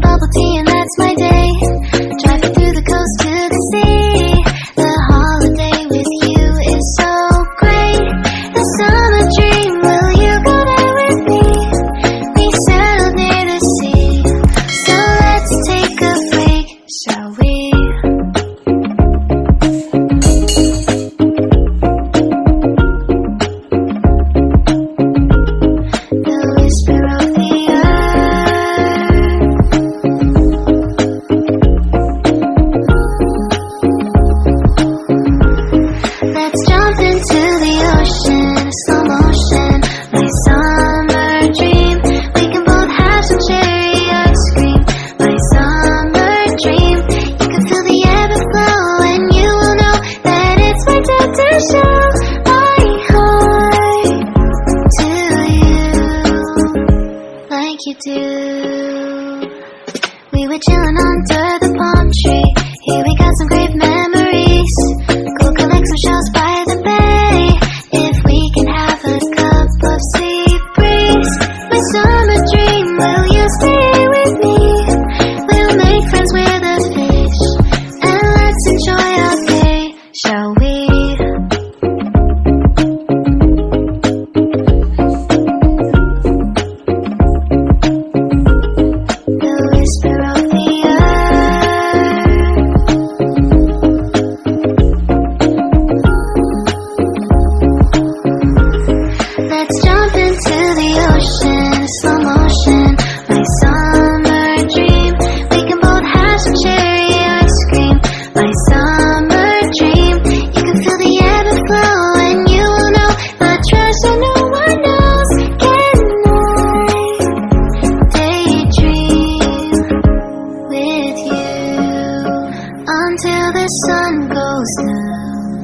bubble tea and that's my day. Driving through the coast to the sea. The holiday with you is so great. The summer dream, will you go there with me? We settled near the sea, so let's take a break, shall we? You do. We were chilling under the palm tree. Here we got some great memories. Go collect some shells by the bay. If we can have a cup of sea breeze. My summer dream, will you stay with me? We'll make friends with the fish, and let's enjoy our day, shall we? Until the sun goes down,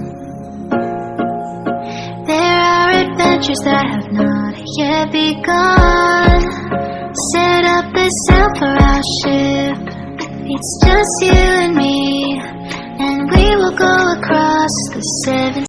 there are adventures that have not yet begun. Set up the sail for our ship. It's just you and me, and we will go across the 7